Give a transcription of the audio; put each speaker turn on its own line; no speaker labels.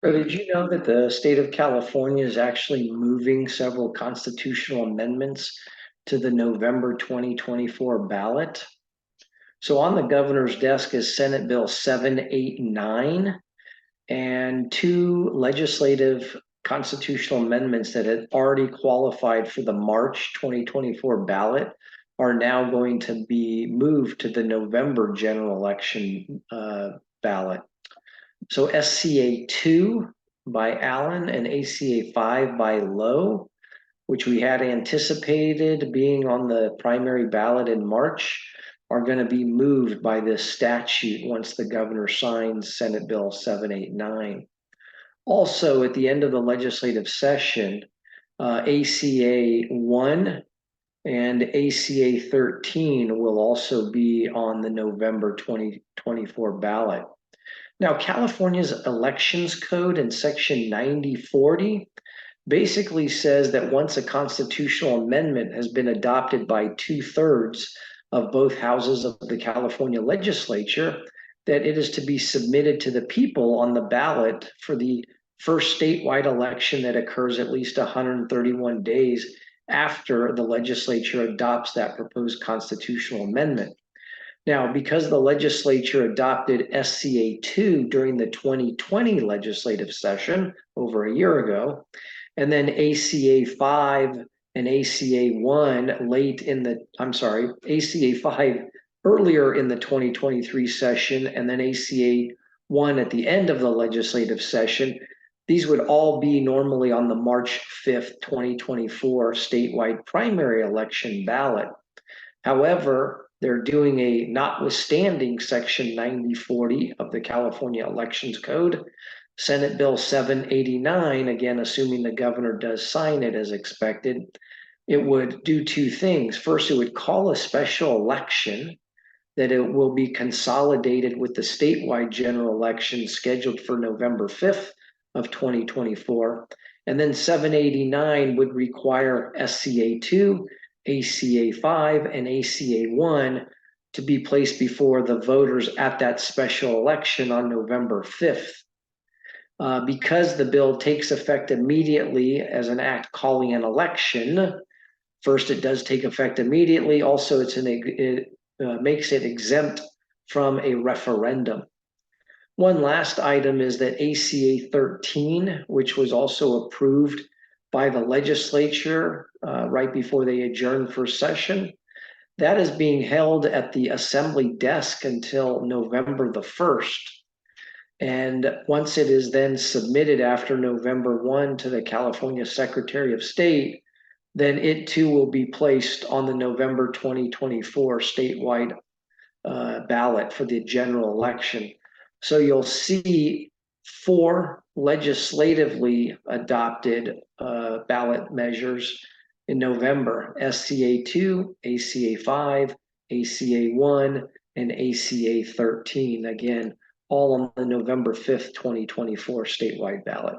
So did you know that the state of California is actually moving several constitutional amendments to the November 2024 ballot? So on the governor's desk is Senate Bill 789 and two legislative constitutional amendments that had already qualified for the March 2024 ballot are now going to be moved to the November general election ballot. So SCA 2 by Allen and ACA 5 by Lowe, which we had anticipated being on the primary ballot in March, are going to be moved by this statute once the governor signs Senate Bill 789. Also, at the end of the legislative session, ACA 1 and ACA 13 will also be on the November 2024 ballot. Now, California's elections code in section 9040 basically says that once a constitutional amendment has been adopted by 2/3 of both houses of the California legislature, that it is to be submitted to the people on the ballot for the first statewide election that occurs at least 131 days after the legislature adopts that proposed constitutional amendment. Now, because the legislature adopted SCA 2 during the 2020 legislative session over a year ago, and then ACA 5 and ACA 1 ACA 5 earlier in the 2023 session, and then ACA 1 at the end of the legislative session, these would all be normally on the March 5th, 2024 statewide primary election ballot. However, they're doing a notwithstanding section 9040 of the California Elections Code, Senate Bill 789, again, assuming the governor does sign it as expected, it would do two things. First, it would call a special election that it will be consolidated with the statewide general election scheduled for November 5th of 2024. And then 789 would require SCA 2, ACA 5, and ACA 1 to be placed before the voters at that special election on November 5th. Because the bill takes effect immediately as an act calling an election, first, it does take effect immediately. Also, it makes it exempt from a referendum. One last item is that ACA 13, which was also approved by the legislature right before they adjourned for session, that is being held at the assembly desk until November the 1st. And once it is then submitted after November 1 to the California Secretary of State, then it too will be placed on the November 2024 statewide ballot for the general election. So you'll see 4 legislatively adopted ballot measures in November: SCA 2, ACA 5, ACA 1, and ACA 13. Again, all on the November 5th, 2024 statewide ballot.